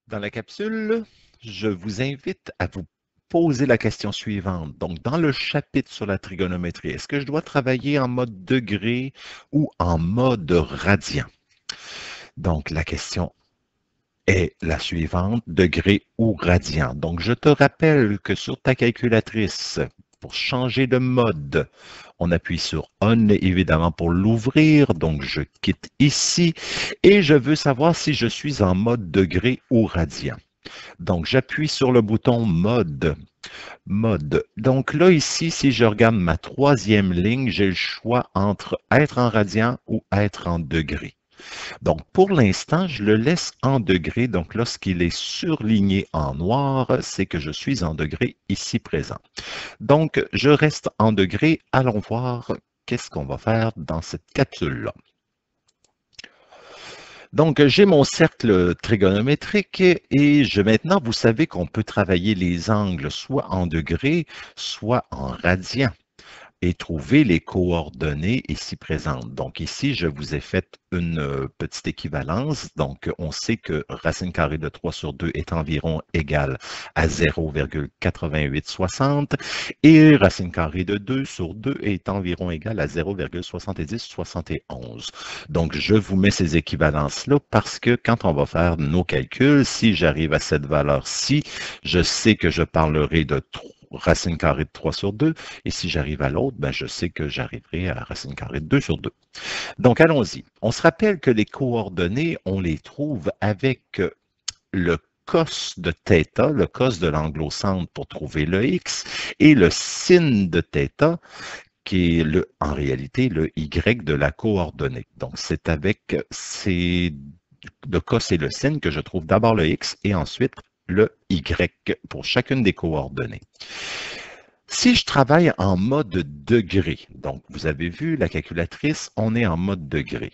Dans la capsule, je vous invite à vous poser la question suivante. Donc, dans le chapitre sur la trigonométrie, est-ce que je dois travailler en mode degré ou en mode radian? Donc, la question est la suivante, degré ou radian. Donc, je te rappelle que sur ta calculatrice, pour changer de mode, on appuie sur On, évidemment, pour l'ouvrir. Donc, je quitte ici et je veux savoir si je suis en mode degré ou radian. Donc, j'appuie sur le bouton Mode. Mode. Donc là, ici, si je regarde ma troisième ligne, j'ai le choix entre être en radian ou être en degrés. Donc, pour l'instant, je le laisse en degrés. Donc, lorsqu'il est surligné en noir, c'est que je suis en degré ici présent. Donc, je reste en degrés. Allons voir qu'est-ce qu'on va faire dans cette capsule-là. Donc, j'ai mon cercle trigonométrique et maintenant, vous savez qu'on peut travailler les angles soit en degrés, soit en radians et trouver les coordonnées ici présentes. Donc ici, je vous ai fait une petite équivalence. Donc, on sait que racine carrée de 3 sur 2 est environ égale à 0,8860 et racine carrée de 2 sur 2 est environ égale à 0,7071. Donc, je vous mets ces équivalences-là parce que quand on va faire nos calculs, si j'arrive à cette valeur-ci, je sais que je parlerai de racine carrée de 3 sur 2. Et si j'arrive à l'autre, ben je sais que j'arriverai à racine carrée de 2 sur 2. Donc, allons-y. On se rappelle que les coordonnées, on les trouve avec le cos de θ, le cos de l'angle au centre pour trouver le x, et le sin de θ, qui est en réalité le y de la coordonnée. Donc, c'est avec le cos et le sin que je trouve d'abord le x et ensuite le y pour chacune des coordonnées. Si je travaille en mode degré, donc vous avez vu la calculatrice, on est en mode degré.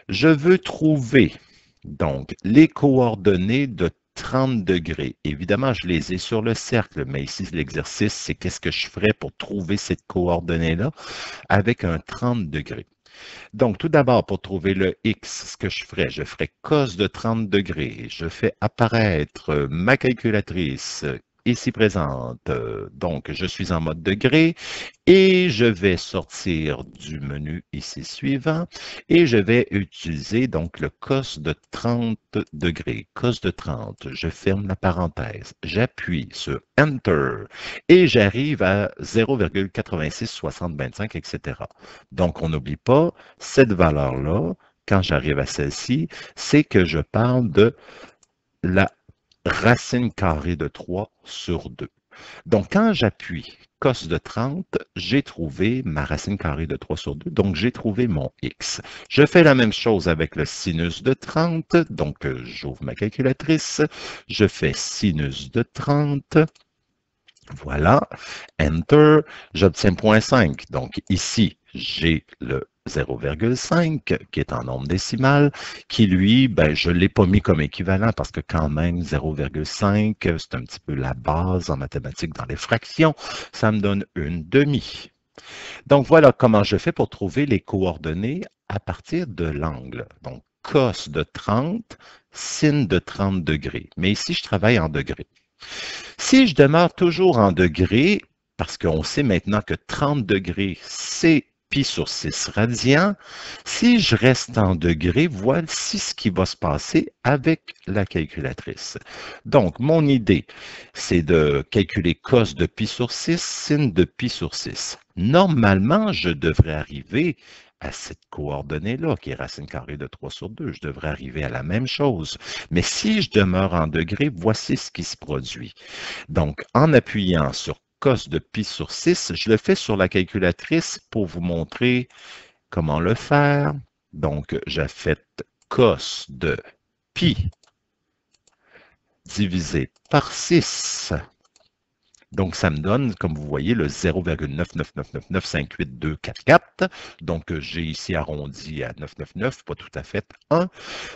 Je veux trouver donc les coordonnées de 30 degrés. Évidemment, je les ai sur le cercle, mais ici, l'exercice, c'est qu'est-ce que je ferais pour trouver cette coordonnée-là avec un 30 degrés. Donc, tout d'abord, pour trouver le x, ce que je ferais cos de 30 degrés. Je fais apparaître ma calculatrice ici présente. Donc, je suis en mode degré et je vais sortir du menu ici suivant et je vais utiliser donc le cos de 30 degrés. Cos de 30, je ferme la parenthèse, j'appuie sur Enter et j'arrive à 0,866025, etc. Donc, on n'oublie pas cette valeur-là, quand j'arrive à celle-ci, c'est que je parle de la racine carrée de 3 sur 2. Donc, quand j'appuie cos de 30, j'ai trouvé ma racine carrée de 3 sur 2, donc j'ai trouvé mon x. Je fais la même chose avec le sinus de 30, donc j'ouvre ma calculatrice, je fais sinus de 30, voilà, Enter, j'obtiens 0,5. Donc ici, j'ai le 0,5 qui est en nombre décimal, qui lui, ben, je ne l'ai pas mis comme équivalent parce que quand même 0,5, c'est un petit peu la base en mathématiques dans les fractions, ça me donne une demi. Donc voilà comment je fais pour trouver les coordonnées à partir de l'angle. Donc cos de 30, sin de 30 degrés. Mais ici, je travaille en degrés. Si je demeure toujours en degrés, parce qu'on sait maintenant que 30 degrés, c'est pi sur 6 radians, si je reste en degrés, voici ce qui va se passer avec la calculatrice. Donc, mon idée, c'est de calculer cos de pi sur 6, sin de pi sur 6. Normalement, je devrais arriver à cette coordonnée-là, qui est racine carrée de 3 sur 2. Je devrais arriver à la même chose. Mais si je demeure en degrés, voici ce qui se produit. Donc, en appuyant sur cos de pi sur 6, je le fais sur la calculatrice pour vous montrer comment le faire. Donc, j'ai fait cos de pi divisé par 6. Donc, ça me donne, comme vous voyez, le 0,999958244. Donc, j'ai ici arrondi à 999, pas tout à fait 1.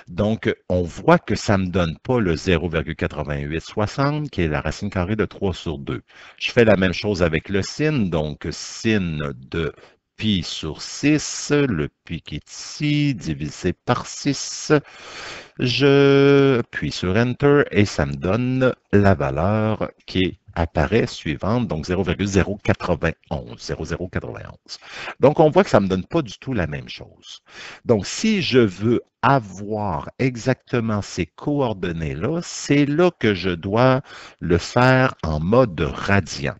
Donc, on voit que ça ne me donne pas le 0,8860, qui est la racine carrée de 3 sur 2. Je fais la même chose avec le sin, donc sin de pi sur 6, le pi qui est ici, divisé par 6. Je appuie sur Enter et ça me donne la valeur qui apparaît suivante, donc 0,091. Donc, on voit que ça ne me donne pas du tout la même chose. Donc, si je veux avoir exactement ces coordonnées-là, c'est là que je dois le faire en mode radian.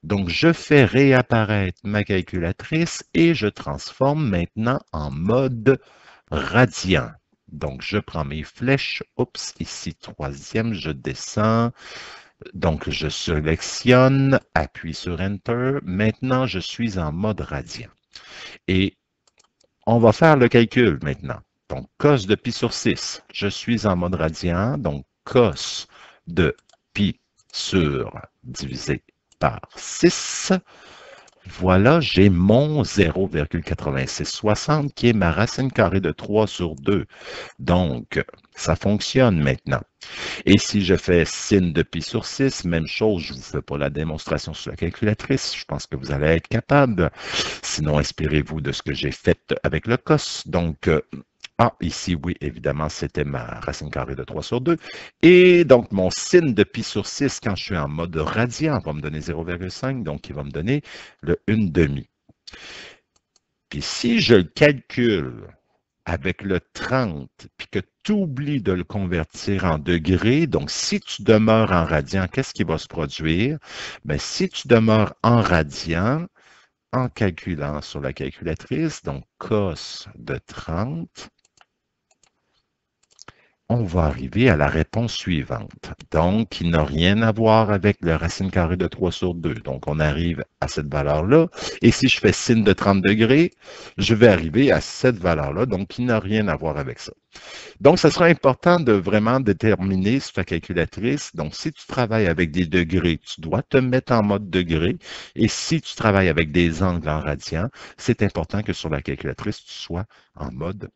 Donc, je fais réapparaître ma calculatrice et je transforme maintenant en mode radian. Donc, je prends mes flèches. Oups, ici, troisième, je descends. Donc, je sélectionne, appuie sur Enter. Maintenant, je suis en mode radian. Et on va faire le calcul maintenant. Donc, cos de pi sur 6. Je suis en mode radian. Donc, cos de pi sur divisé par 6. Voilà, j'ai mon 0,8660 qui est ma racine carrée de 3 sur 2. Donc, ça fonctionne maintenant. Et si je fais sin de pi sur 6, même chose, je ne vous fais pas la démonstration sur la calculatrice, je pense que vous allez être capable. Sinon, inspirez-vous de ce que j'ai fait avec le cos. Donc, ici, oui, évidemment, c'était ma racine carrée de 3 sur 2. Et donc, mon sin de pi sur 6, quand je suis en mode radian, va me donner 0,5, donc il va me donner le 1/2. Puis si je le calcule avec le 30, puis que tu oublies de le convertir en degrés, donc si tu demeures en radian, qu'est-ce qui va se produire? Bien, si tu demeures en radian, en calculant sur la calculatrice, donc cos de 30, on va arriver à la réponse suivante. Donc, il n'a rien à voir avec la racine carrée de 3 sur 2. Donc, on arrive à cette valeur-là. Et si je fais sin de 30 degrés, je vais arriver à cette valeur-là. Donc, il n'a rien à voir avec ça. Donc, ce sera important de vraiment déterminer sur ta calculatrice. Donc, si tu travailles avec des degrés, tu dois te mettre en mode degré. Et si tu travailles avec des angles en radian, c'est important que sur la calculatrice, tu sois en mode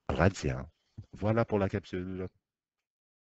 radian. Voilà pour la capsule.